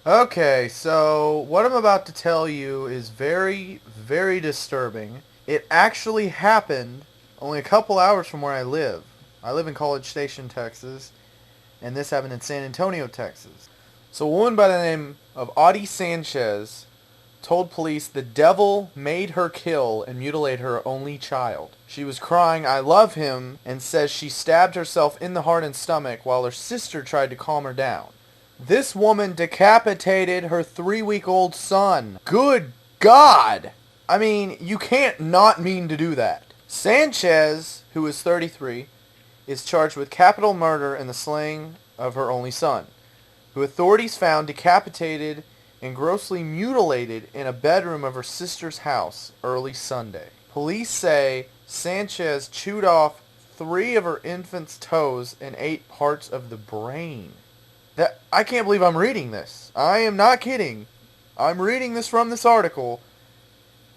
Okay, so what I'm about to tell you is very, very disturbing. It actually happened only a couple hours from where I live. I live in College Station, Texas, and this happened in San Antonio, Texas. So a woman by the name of Audie Sanchez told police the devil made her kill and mutilate her only child. She was crying, "I love him," and says she stabbed herself in the heart and stomach while her sister tried to calm her down. This woman decapitated her 3-week-old son. Good God! I mean, you can't not mean to do that. Sanchez, who is 33, is charged with capital murder in the slaying of her only son, who authorities found decapitated and grossly mutilated in a bedroom of her sister's house early Sunday. Police say Sanchez chewed off 3 of her infant's toes and ate parts of the brain. That I can't believe I'm reading this. I am not kidding. I'm reading this from this article.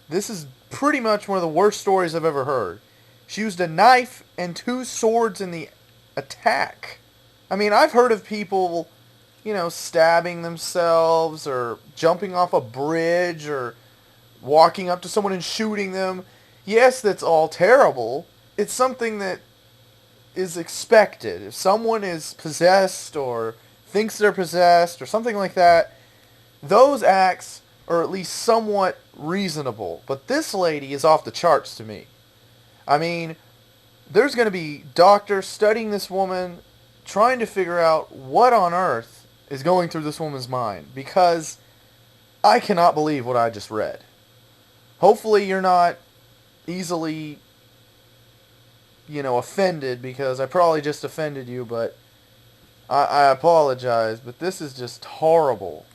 This is pretty much one of the worst stories I've ever heard. She used a knife and 2 swords in the attack. I mean, I've heard of people, stabbing themselves or jumping off a bridge or walking up to someone and shooting them. Yes, that's all terrible. It's something that is expected. If someone is possessed or thinks they're possessed or something like that, those acts are at least somewhat reasonable. But this lady is off the charts to me. I mean, there's going to be doctors studying this woman, trying to figure out what on earth is going through this woman's mind, because I cannot believe what I just read. Hopefully you're not easily, offended, because I probably just offended you, but I apologize, but this is just horrible.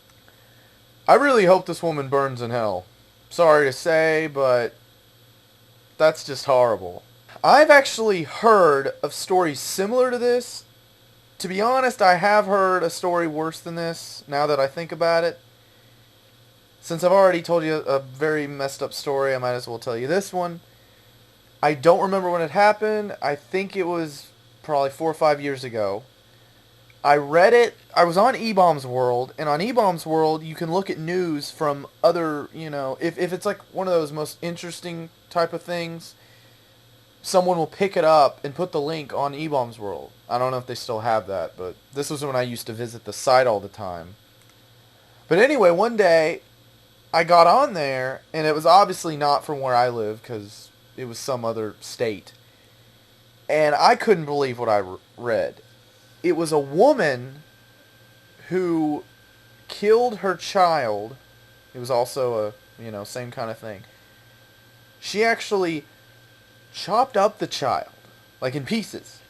I really hope this woman burns in hell. Sorry to say, but that's just horrible. I've actually heard of stories similar to this. To be honest, I have heard a story worse than this, now that I think about it. Since I've already told you a very messed up story, I might as well tell you this one. I don't remember when it happened. I think it was probably 4 or 5 years ago. I read it. I was on eBaum's World, and on eBaum's World, you can look at news from other, if it's like one of those most interesting type of things, someone will pick it up and put the link on eBaum's World. I don't know if they still have that, but this was when I used to visit the site all the time. But anyway, one day, I got on there, and it was obviously not from where I live, because it was some other state. And I couldn't believe what I read. It was a woman who killed her child. It was also same kind of thing. She actually chopped up the child, like in pieces,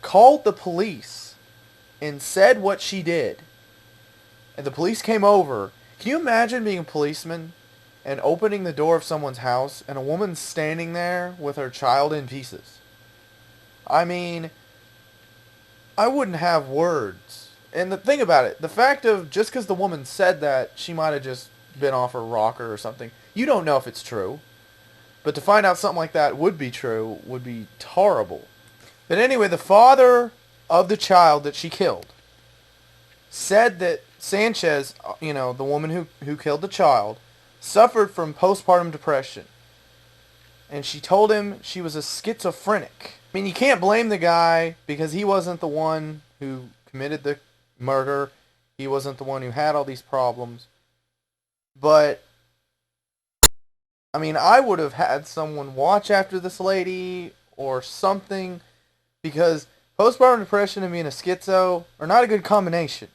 called the police, and said what she did. And the police came over. Can you imagine being a policeman and opening the door of someone's house and a woman standing there with her child in pieces? I mean, I wouldn't have words. And the thing about it, the fact of just because the woman said that, she might have just been off her rocker or something. You don't know if it's true. But to find out something like that would be true would be horrible. But anyway, the father of the child that she killed said that Sanchez, the woman who killed the child, suffered from postpartum depression. And she told him she was a schizophrenic. I mean, you can't blame the guy because he wasn't the one who committed the murder. He wasn't the one who had all these problems. But, I mean, I would have had someone watch after this lady or something, because postpartum depression and being a schizo are not a good combination.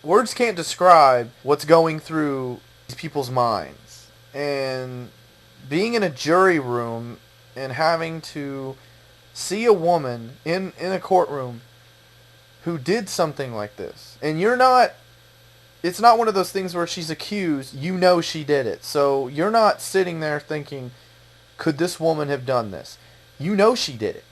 Words can't describe what's going through these people's minds. And being in a jury room and having to see a woman in a courtroom who did something like this. And it's not one of those things where she's accused, she did it. So you're not sitting there thinking, could this woman have done this? She did it.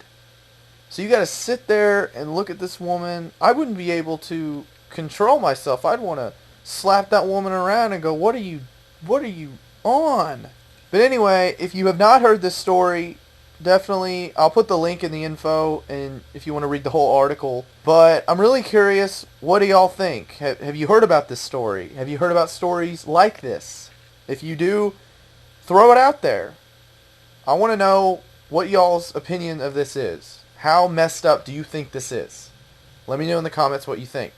So you got to sit there and look at this woman. I wouldn't be able to control myself. I'd want to slap that woman around and go, what are you on? But anyway, if you have not heard this story, definitely. I'll put the link in the info, and if you want to read the whole article. But I'm really curious, what do y'all think? Have you heard about this story? Have you heard about stories like this? If you do, throw it out there. I want to know what y'all's opinion of this is. How messed up do you think this is? Let me know in the comments what you think.